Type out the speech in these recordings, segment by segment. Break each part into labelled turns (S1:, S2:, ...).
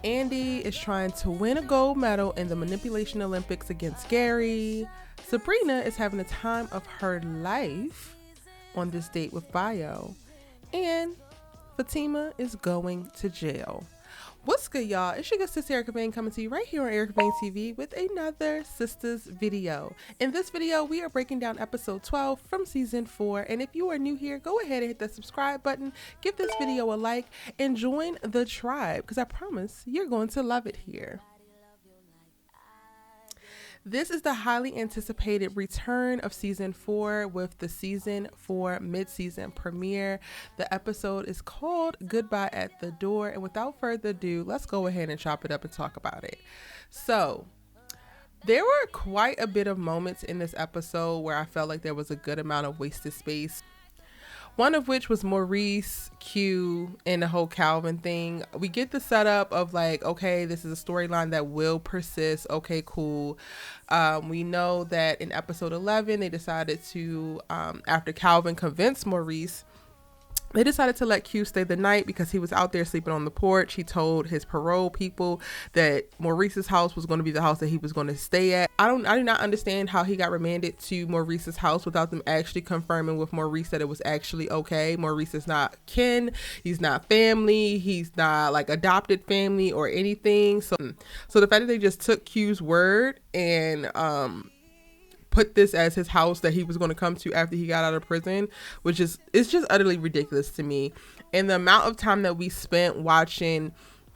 S1: Andi is trying to win a gold medal in the manipulation Olympics against Gary. Sabrina is having the time of her life on this date with Bio. And Fatima is going to jail. What's good, y'all? It's your good sister Erica Bain coming to you right here on Erica Bain TV with another Sistas video. In this video, we are breaking down episode 12 from season 4. And if you are new here, go ahead and hit the subscribe button, give this video a like, and join the tribe because I promise you're going to love it here. This is the highly anticipated return of season 4 with the season 4 mid-season premiere. The episode is called Goodbye at the Door. And without further ado, let's go ahead and chop it up and talk about it. So there were quite a bit of moments in this episode where I felt like there was a good amount of wasted space. One of which was Maurice, Q, and the whole Calvin thing. We get the setup of like, okay, this is a storyline that will persist. Okay, cool. We know that in episode 11, they decided to, after Calvin convinced Maurice, they decided to let Q stay the night because he was out there sleeping on the porch. He told his parole people that Maurice's house was going to be the house that he was going to stay at. I do not understand how he got remanded to Maurice's house without them actually confirming with Maurice that it was actually okay. Maurice is not kin. He's not family. He's not like adopted family or anything. So the fact that they just took Q's word and put this as his house that he was going to come to after he got out of prison, it's just utterly ridiculous to me. And the amount of time that we spent watching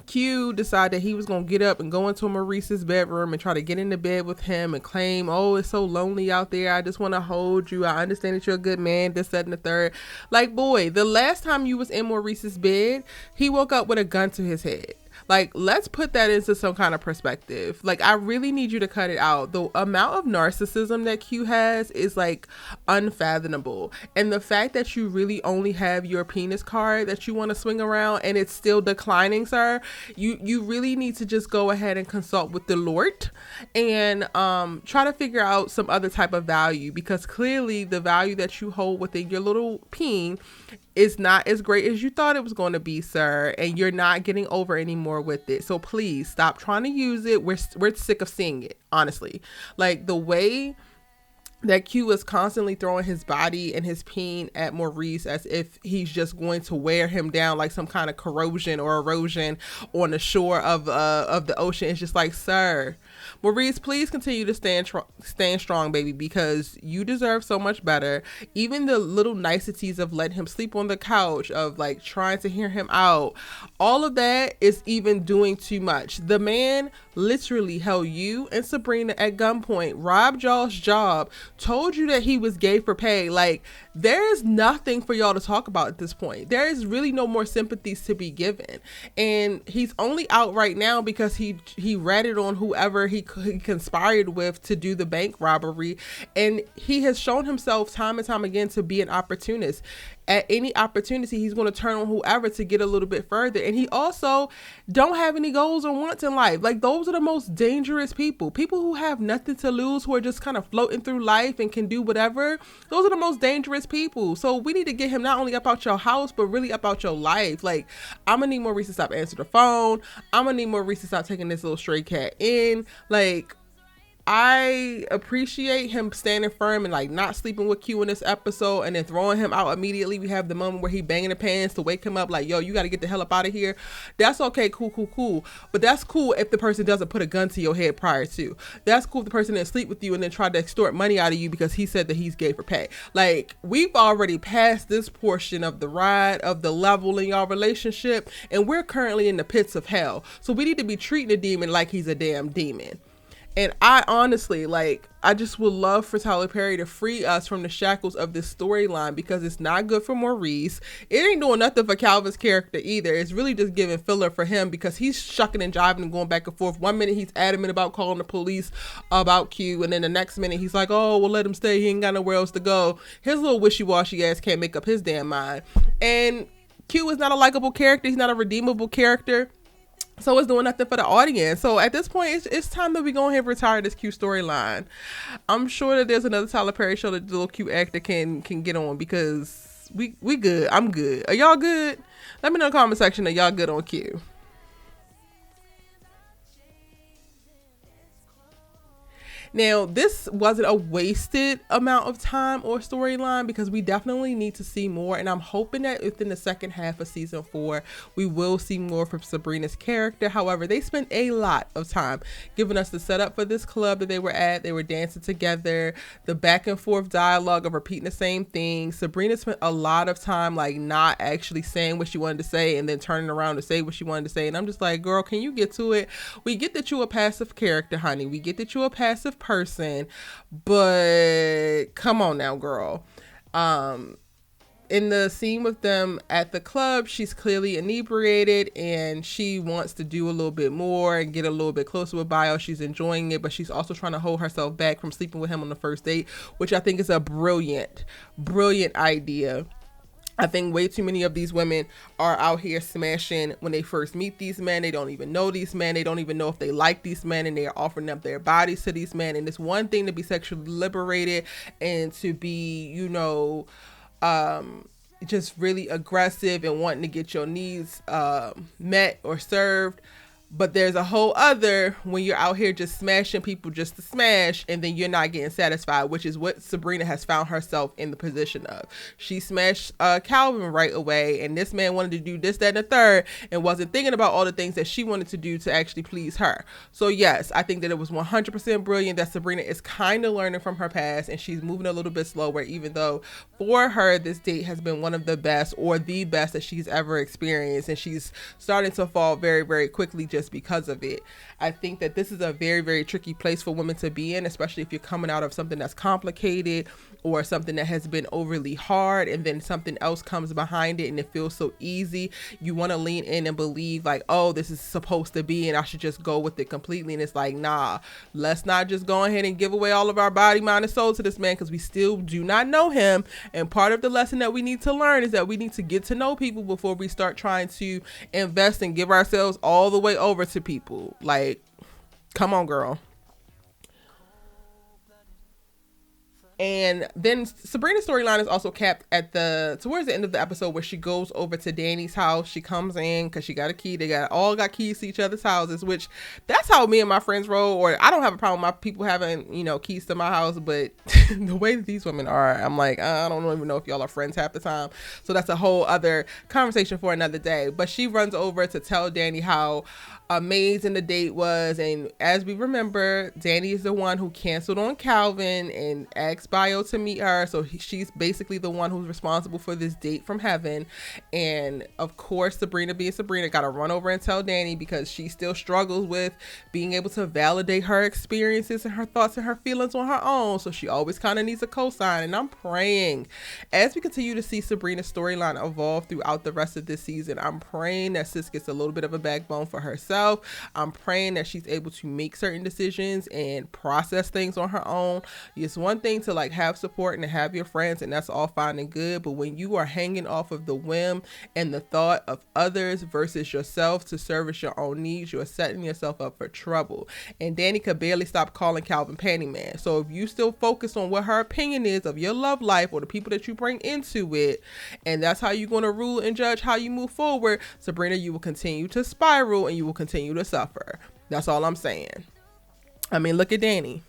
S1: Q decide that he was going to get up and go into Maurice's bedroom and try to get into bed with him and claim, oh, it's so lonely out there. I just want to hold you. I understand that you're a good man, this, that, and the third. Like, boy, the last time you was in Maurice's bed, he woke up with a gun to his head. Like, let's put that into some kind of perspective. Like, I really need you to cut it out. The amount of narcissism that Q has is like unfathomable. And the fact that you really only have your penis card that you want to swing around and it's still declining, sir, you really need to just go ahead and consult with the Lord and try to figure out some other type of value, because clearly the value that you hold within your little peen is not as great as you thought it was going to be, sir, and you're not getting over anymore with it. So please stop trying to use it. We're sick of seeing it, honestly. Like the way that Q is constantly throwing his body and his peen at Maurice as if he's just going to wear him down like some kind of corrosion or erosion on the shore of the ocean. It's just like, sir, Maurice, please continue to stand strong, baby, because you deserve so much better. Even the little niceties of letting him sleep on the couch, of like trying to hear him out, all of that is even doing too much. The man literally held you and Sabrina at gunpoint, robbed y'all's job, told you that he was gay for pay. Like, there is nothing for y'all to talk about at this point. There is really no more sympathies to be given, and he's only out right now because he ratted on whoever he conspired with to do the bank robbery, and he has shown himself time and time again to be an opportunist. At any opportunity, he's going to turn on whoever to get a little bit further. And he also don't have any goals or wants in life. Like, those are the most dangerous people who have nothing to lose, who are just kind of floating through life and can do whatever. Those are the most dangerous people. So we need to get him not only up out your house, but really up out your life. Like, I'm gonna need Maurice to stop answering the phone. I'm gonna need Maurice to stop taking this little stray cat in. Like, I appreciate him standing firm and like not sleeping with Q in this episode and then throwing him out immediately. We have the moment where he banging the pants to wake him up like, yo, you got to get the hell up out of here. That's okay. Cool. But that's cool if the person doesn't put a gun to your head prior to. That's cool if the person didn't sleep with you and then try to extort money out of you because he said that he's gay for pay. Like, we've already passed this portion of the ride, of the level in y'all relationship, and we're currently in the pits of hell. So we need to be treating the demon like he's a damn demon. And I honestly, like, I just would love for Tyler Perry to free us from the shackles of this storyline, because it's not good for Maurice. It ain't doing nothing for Calvin's character either. It's really just giving filler for him because he's shucking and jiving and going back and forth. One minute he's adamant about calling the police about Q, and then the next minute he's like, oh, well, let him stay. He ain't got nowhere else to go. His little wishy-washy ass can't make up his damn mind. And Q is not a likable character. He's not a redeemable character. So it's doing nothing for the audience. So at this point, it's time that we go ahead and retire this Q storyline. I'm sure that there's another Tyler Perry show that the little Q actor can get on, because we good. I'm good. Are y'all good? Let me know in the comment section that y'all good on Q. Now, this wasn't a wasted amount of time or storyline because we definitely need to see more. And I'm hoping that within the second half of season 4, we will see more from Sabrina's character. However, they spent a lot of time giving us the setup for this club that they were at. They were dancing together, the back and forth dialogue of repeating the same thing. Sabrina spent a lot of time like not actually saying what she wanted to say and then turning around to say what she wanted to say. And I'm just like, girl, can you get to it? We get that you're a passive character, honey. We get that you're a passive person, but come on now, girl. In the scene with them at the club, she's clearly inebriated and she wants to do a little bit more and get a little bit closer with Bio. She's enjoying it, but she's also trying to hold herself back from sleeping with him on the first date, which I think is a brilliant idea. I think way too many of these women are out here smashing when they first meet these men. They don't even know these men. They don't even know if they like these men, and they are offering up their bodies to these men. And it's one thing to be sexually liberated and to be, you know, just really aggressive and wanting to get your needs met or served. But there's a whole other when you're out here just smashing people just to smash, and then you're not getting satisfied, which is what Sabrina has found herself in the position of. She smashed Calvin right away, and this man wanted to do this, that, and the third, and wasn't thinking about all the things that she wanted to do to actually please her. So yes, I think that it was 100% brilliant that Sabrina is kind of learning from her past, and she's moving a little bit slower, even though for her, this date has been one of the best or the best that she's ever experienced, and she's starting to fall very, very quickly just because of it. I think that this is a very, very tricky place for women to be in, especially if you're coming out of something that's complicated or something that has been overly hard, and then something else comes behind it and it feels so easy. You want to lean in and believe like, oh, this is supposed to be and I should just go with it completely. And it's like, nah, let's not just go ahead and give away all of our body, mind, and soul to this man, because we still do not know him. And part of the lesson that we need to learn is that we need to get to know people before we start trying to invest and give ourselves all the way over to people. Like, come on, girl. And then Sabrina's storyline is also capped at towards the end of the episode, where she goes over to Danny's house. She comes in because she got a key. They all got keys to each other's houses, which that's how me and my friends roll. Or I don't have a problem with my people having, you know, keys to my house, but the way that these women are, I'm like, I don't even know if y'all are friends half the time. So that's a whole other conversation for another day. But she runs over to tell Danny how amazing the date was. And as we remember, Danny is the one who canceled on Calvin and asked Bio to meet her. So she's basically the one who's responsible for this date from heaven. And of course, Sabrina being Sabrina got to run over and tell Danny, because she still struggles with being able to validate her experiences and her thoughts and her feelings on her own. So she always kind of needs a cosign. And I'm praying as we continue to see Sabrina's storyline evolve throughout the rest of this season, I'm praying that sis gets a little bit of a backbone for herself. I'm praying that she's able to make certain decisions and process things on her own. It's one thing to like have support and to have your friends, and that's all fine and good, but when you are hanging off of the whim and the thought of others versus yourself to service your own needs, you're setting yourself up for trouble. And Danny could barely stop calling Calvin Pantyman. So if you still focus on what her opinion is of your love life or the people that you bring into it, and that's how you're going to rule and judge how you move forward, Sabrina, you will continue to spiral and you will continue to suffer. That's all I'm saying. I mean, look at Danny.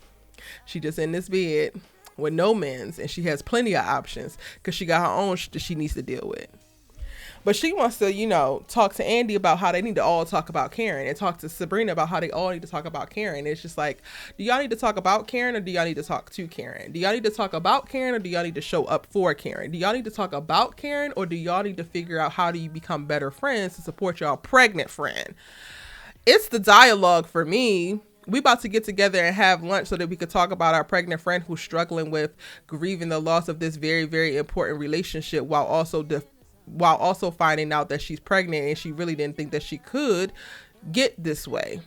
S1: She just in this bed with no men's, and she has plenty of options because she got her own that she needs to deal with. But she wants to, you know, talk to Andi about how they need to all talk about Karen, and talk to Sabrina about how they all need to talk about Karen. It's just like, do y'all need to talk about Karen, or do y'all need to talk to Karen? Do y'all need to talk about Karen, or do y'all need to show up for Karen? Do y'all need to talk about Karen, or do y'all need to figure out how do you become better friends to support y'all pregnant friend? It's the dialogue for me. We about to get together and have lunch so that we could talk about our pregnant friend who's struggling with grieving the loss of this very, very important relationship, while also finding out that she's pregnant and she really didn't think that she could get this way.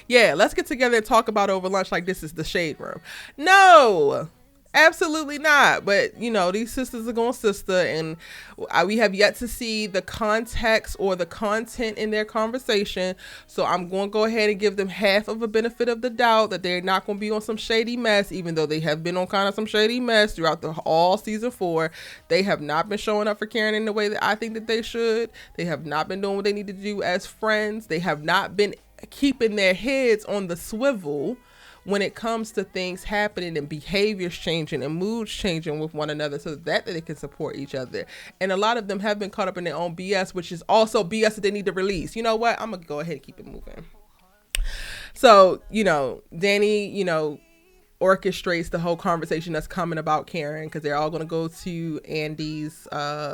S1: Yeah, let's get together and talk about over lunch like this is the shade room. No, absolutely not. But you know, these sisters are going sister, and we have yet to see the context or the content in their conversation. So I'm going to go ahead and give them half of a benefit of the doubt that they're not going to be on some shady mess, even though they have been on kind of some shady mess throughout all season 4. They have not been showing up for Karen in the way that I think that they should. They have not been doing what they need to do as friends. They have not been keeping their heads on the swivel when it comes to things happening and behaviors changing and moods changing with one another, so that they can support each other. And a lot of them have been caught up in their own BS, which is also BS that they need to release. You know what? I'm gonna go ahead and keep it moving. So, Danni, orchestrates the whole conversation that's coming about Karen, because they're all going to go to Andi's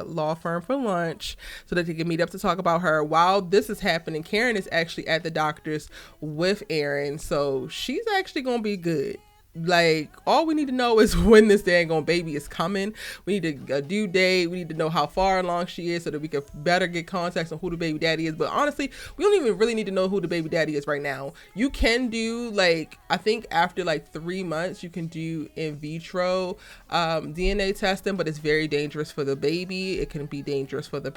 S1: law firm for lunch so that they can meet up to talk about her. While this is happening, Karen is actually at the doctor's with Aaron, so she's actually going to be good. Like, all we need to know is when this dang on baby is coming. We need a due date. We need to know how far along she is so that we can better get context on who the baby daddy is. But honestly, we don't even really need to know who the baby daddy is right now. You can do, like, I think after like 3 months, you can do in vitro DNA testing, but it's very dangerous for the baby. It can be dangerous for the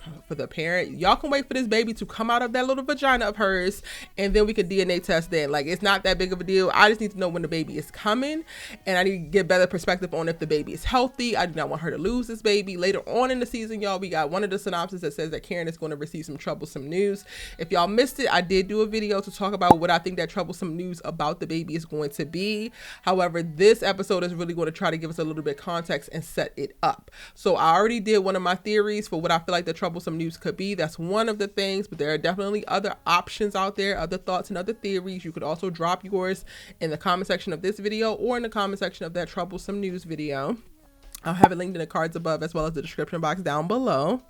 S1: parent. Y'all can wait for this baby to come out of that little vagina of hers, and then we can DNA test then. Like, it's not that big of a deal. I just need to know when the baby is coming. And I need to get better perspective on if the baby is healthy. I do not want her to lose this baby. Later on in the season, y'all, we got one of the synopsis that says that Karen is going to receive some troublesome news. If y'all missed it, I did do a video to talk about what I think that troublesome news about the baby is going to be. However, this episode is really going to try to give us a little bit of context and set it up. So I already did one of my theories for what I feel like the troublesome news could be. That's one of the things, but there are definitely other options out there, other thoughts and other theories. You could also drop yours in the comment section of this video or in the comment section of that troublesome news video. I'll have it linked in the cards above as well as the description box down below.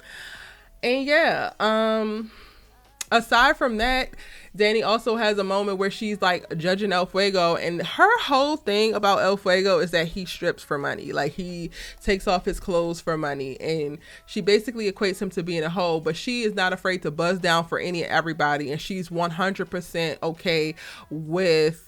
S1: And yeah, aside from that, Danni also has a moment where she's like judging El Fuego, and her whole thing about El Fuego is that he strips for money. Like, he takes off his clothes for money, and she basically equates him to being a hoe, but she is not afraid to buzz down for any and everybody, and she's 100% okay with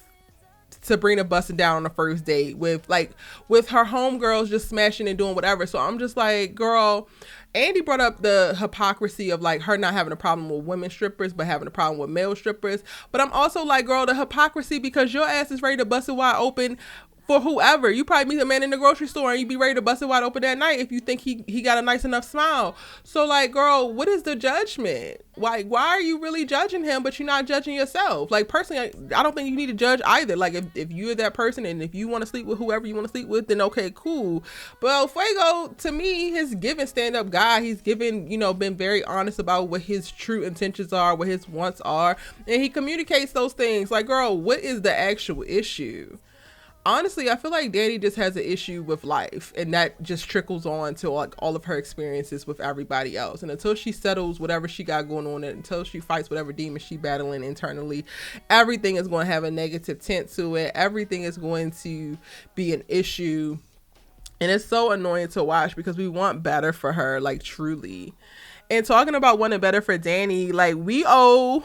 S1: Sabrina busting down on the first date with her homegirls just smashing and doing whatever. So I'm just like, girl, Andi brought up the hypocrisy of like her not having a problem with women strippers but having a problem with male strippers. But I'm also like, girl, the hypocrisy, because your ass is ready to bust it wide open for whoever. You probably meet a man in the grocery store and you be ready to bust it wide open that night if you think he got a nice enough smile. So like, girl, what is the judgment? Like, why are you really judging him but you're not judging yourself? Like, personally, I don't think you need to judge either. Like, if you're that person and if you want to sleep with whoever you want to sleep with, then okay, cool. But Fuego, to me, has given stand-up guy. He's given, been very honest about what his true intentions are, what his wants are, and he communicates those things. Like, girl, what is the actual issue? Honestly, I feel like Danni just has an issue with life, and that just trickles on to like all of her experiences with everybody else. And until she settles whatever she got going on, and until she fights whatever demons she battling internally, everything is going to have a negative tint to it. Everything is going to be an issue, and it's so annoying to watch because we want better for her, like, truly. And talking about wanting better for Danni, like, we owe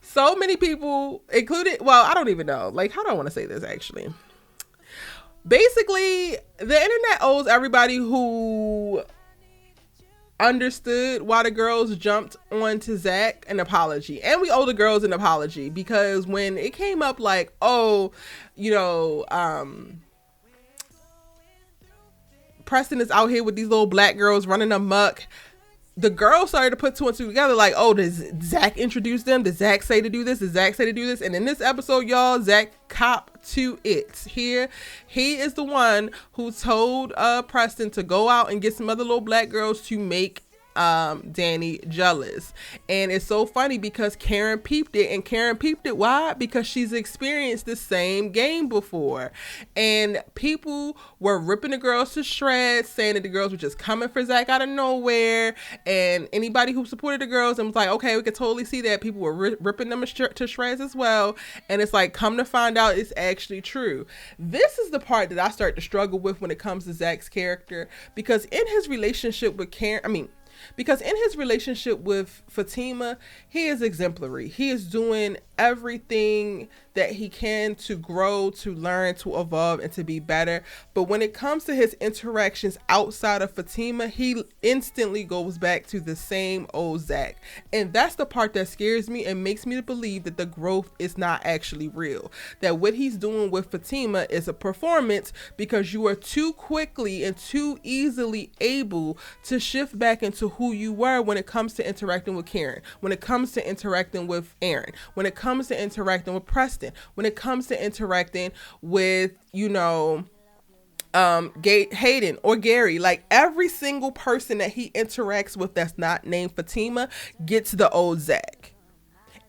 S1: so many people, including, well, I don't even know, like, how do I want to say this actually? Basically, the internet owes everybody who understood why the girls jumped onto Zach an apology. And we owe the girls an apology, because when it came up like, Preston is out here with these little black girls running amok, the girls started to put two and two together, like, oh, does Zach introduce them? Does Zach say to do this? Does Zach say to do this? And in this episode, y'all, Zach cop to it. Here, he is the one who told Preston to go out and get some other little black girls to make Danni jealous. And it's so funny because Karen peeped it, and Karen peeped it, why? Because she's experienced the same game before, and people were ripping the girls to shreds, saying that the girls were just coming for Zach out of nowhere. And anybody who supported the girls and was like, okay, we could totally see that, people were ripping them to shreds as well. And it's like, come to find out, it's actually true. This is the part that I start to struggle with when it comes to Zach's character, because in his relationship with Fatima, he is exemplary. He is doing everything that he can to grow, to learn, to evolve, and to be better. But when it comes to his interactions outside of Fatima, he instantly goes back to the same old Zach. And that's the part that scares me and makes me believe that the growth is not actually real. That what he's doing with Fatima is a performance, because you are too quickly and too easily able to shift back into who you were when it comes to interacting with Karen, when it comes to interacting with Aaron, when it comes to interacting with Preston, when it comes to interacting with, you know, Hayden or Gary. Like, every single person that he interacts with that's not named Fatima gets the old Zach.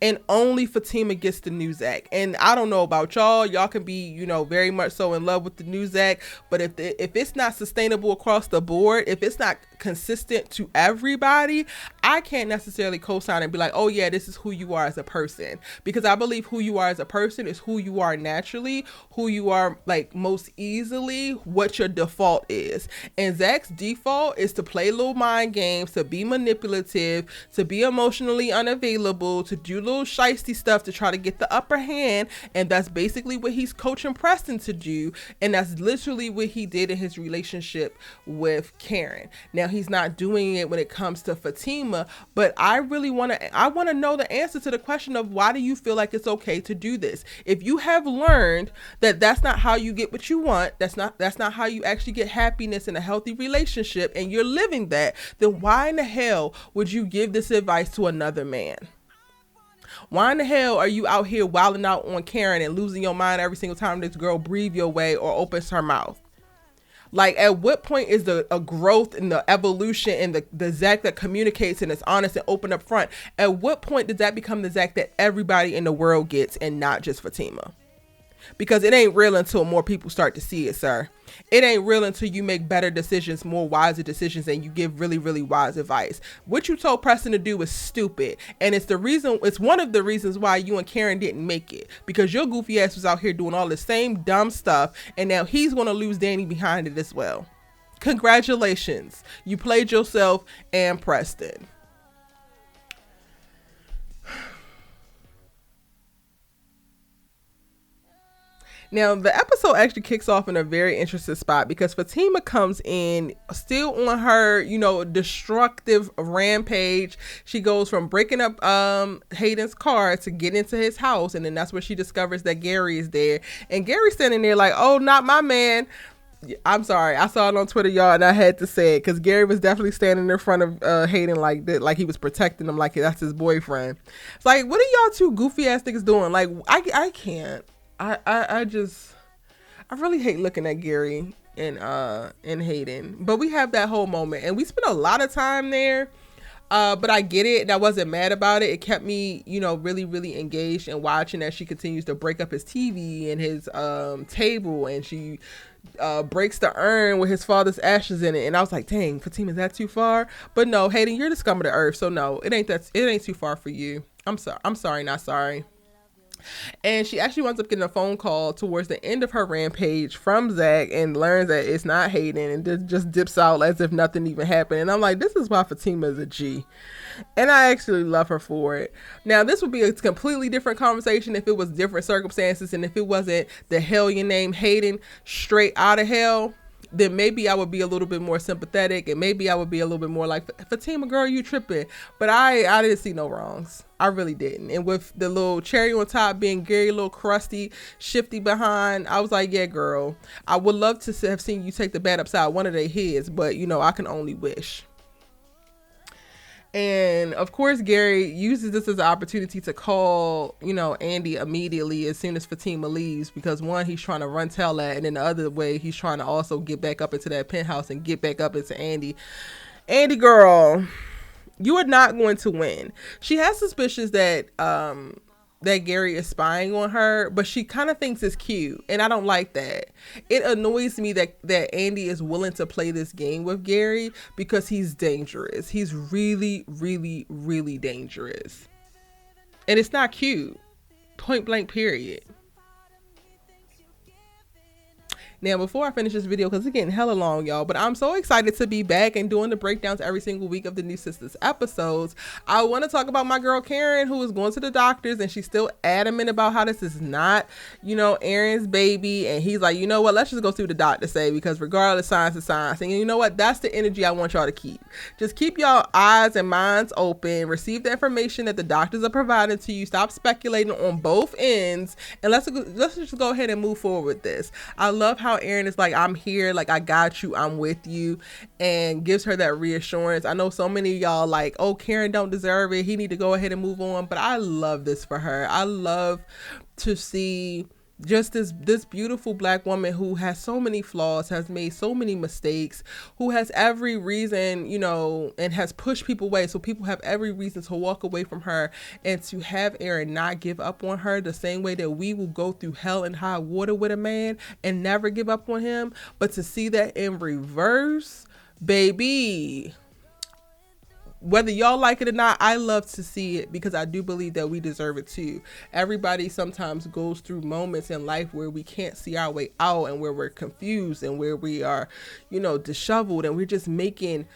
S1: And only Fatima gets the new Zach. And I don't know about y'all can be, you know, very much so in love with the new Zach, but if it's not sustainable across the board, if it's not consistent to everybody, I can't necessarily co-sign and be like, oh yeah, this is who you are as a person, because I believe who you are as a person is who you are naturally, who you are like most easily, what your default is. And Zach's default is to play little mind games, to be manipulative, to be emotionally unavailable, to do little shiesty stuff to try to get the upper hand. And that's basically what he's coaching Preston to do, and that's literally what he did in his relationship with Karen. Now he's not doing it when it comes to Fatima, but I want to know the answer to the question of, why do you feel like it's okay to do this? If you have learned that that's not how you get what you want, that's not how you actually get happiness in a healthy relationship, and you're living that, then why in the hell would you give this advice to another man? Why in the hell are you out here wilding out on Karen and losing your mind every single time this girl breathes your way or opens her mouth? Like, at what point is a growth and the evolution and the Zach that communicates and is honest and open up front? At what point does that become the Zach that everybody in the world gets and not just Fatima? Because it ain't real until more people start to see it, sir. It ain't real until you make better decisions, more wiser decisions, and you give really, really wise advice. What you told Preston to do was stupid. And it's one of the reasons why you and Karen didn't make it. Because your goofy ass was out here doing all the same dumb stuff, and now he's going to lose Danni behind it as well. Congratulations. You played yourself and Preston. Now, the episode actually kicks off in a very interesting spot, because Fatima comes in still on her, you know, destructive rampage. She goes from breaking up Hayden's car to get into his house, and then that's where she discovers that Gary is there. And Gary's standing there like, oh, not my man. I'm sorry, I saw it on Twitter, y'all, and I had to say it, because Gary was definitely standing in front of Hayden like that, like he was protecting him, like that's his boyfriend. It's like, what are y'all two goofy ass niggas doing? Like, I can't. I really hate looking at Gary and Hayden, but we have that whole moment, and we spent a lot of time there. But I get it, and I wasn't mad about it. It kept me, you know, really, really engaged and watching as she continues to break up his TV and his table, and she breaks the urn with his father's ashes in it. And I was like, dang, Fatima, is that too far? But no, Hayden, you're the scum of the earth, so no, it ain't too far for you. I'm sorry, not sorry. And she actually winds up getting a phone call towards the end of her rampage from Zach, and learns that it's not Hayden, and just dips out as if nothing even happened. And I'm like, this is why Fatima is a G. And I actually love her for it. Now, this would be a completely different conversation if it was different circumstances, and if it wasn't the hellion named Hayden straight out of hell, then maybe I would be a little bit more sympathetic, and maybe I would be a little bit more like, Fatima, girl, you tripping. But I didn't see no wrongs. I really didn't. And with the little cherry on top being Gary, a little crusty, shifty behind, I was like, yeah, girl, I would love to have seen you take the bat upside one of their heads, but, you know, I can only wish. And of course, Gary uses this as an opportunity to call, you know, Andi immediately as soon as Fatima leaves, because one, he's trying to run tell that, and then the other way, he's trying to also get back up into that penthouse and get back up into Andi. Andi, girl, you are not going to win. She has suspicions that that Gary is spying on her, but she kind of thinks it's cute, and I don't like that. It annoys me that Andi is willing to play this game with Gary, because he's dangerous. He's really, really, really dangerous, and it's not cute. Point blank, period. Now, before I finish this video, because it's getting hella long, y'all, but I'm so excited to be back and doing the breakdowns every single week of the new Sistas episodes. I want to talk about my girl Karen, who is going to the doctors, and she's still adamant about how this is not, you know, Aaron's baby. And he's like, you know what, let's just go see what the doctor say, because regardless, science is science. And you know what, that's the energy I want y'all to keep. Just keep y'all eyes and minds open, receive the information that the doctors are providing to you, stop speculating on both ends, and let's just go ahead and move forward with this. I love how how Aaron is like, I'm here, like I got you, I'm with you, and gives her that reassurance. I know so many of y'all like, oh, Karen don't deserve it, he need to go ahead and move on, but I love this for her. I love to see just this beautiful Black woman who has so many flaws, has made so many mistakes, who has every reason, you know, and has pushed people away. So people have every reason to walk away from her, and to have Aaron not give up on her the same way that we will go through hell and high water with a man and never give up on him. But to see that in reverse, baby, whether y'all like it or not, I love to see it, because I do believe that we deserve it too. Everybody sometimes goes through moments in life where we can't see our way out, and where we're confused, and where we are, you know, disheveled, and we're just making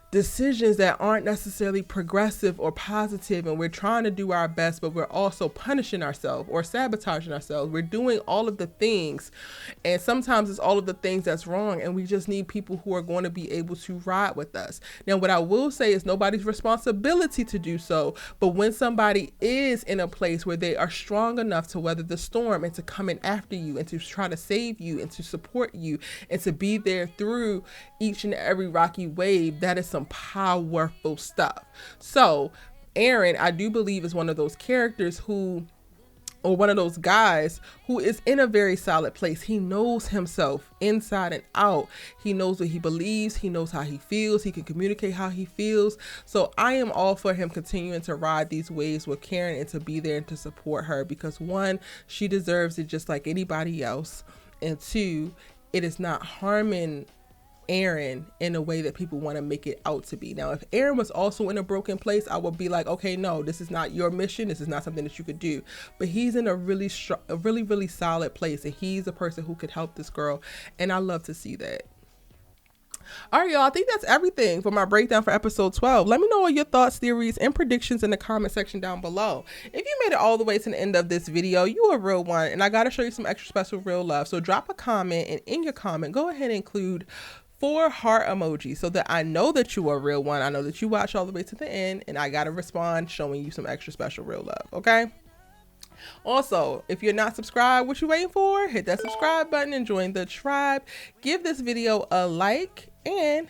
S1: decisions that aren't necessarily progressive or positive, and we're trying to do our best, but we're also punishing ourselves or sabotaging ourselves. We're doing all of the things, and sometimes it's all of the things that's wrong, and we just need people who are going to be able to ride with us. Now, what I will say is nobody's responsibility to do so, but when somebody is in a place where they are strong enough to weather the storm, and to come in after you, and to try to save you, and to support you, and to be there through each and every rocky wave, that is some powerful stuff. So Aaron, I do believe, is one of those characters who, or one of those guys who is in a very solid place. He knows himself inside and out. He knows what he believes. He knows how he feels. He can communicate how he feels. So I am all for him continuing to ride these waves with Karen, and to be there and to support her, because one, she deserves it just like anybody else, and two, it is not harming Aaron in a way that people want to make it out to be. Now, if Aaron was also in a broken place, I would be like, okay, no, this is not your mission. This is not something that you could do. But he's in a really solid place, and he's a person who could help this girl, and I love to see that. All right, y'all, I think that's everything for my breakdown for episode 12. Let me know all your thoughts, theories, and predictions in the comment section down below. If you made it all the way to the end of this video, you a real one, and I gotta show you some extra special real love. So drop a comment, and in your comment, go ahead and include 4 heart emojis, so that I know that you are a real one. I know that you watch all the way to the end, and I gotta respond showing you some extra special real love, okay? Also, if you're not subscribed, what you waiting for? Hit that subscribe button and join the tribe. Give this video a like, and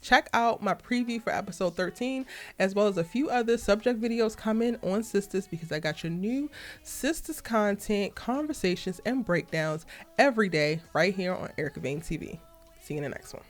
S1: check out my preview for episode 13, as well as a few other subject videos coming on Sistas, because I got your new Sistas content, conversations, and breakdowns every day right here on Erica Vane TV. See you in the next one.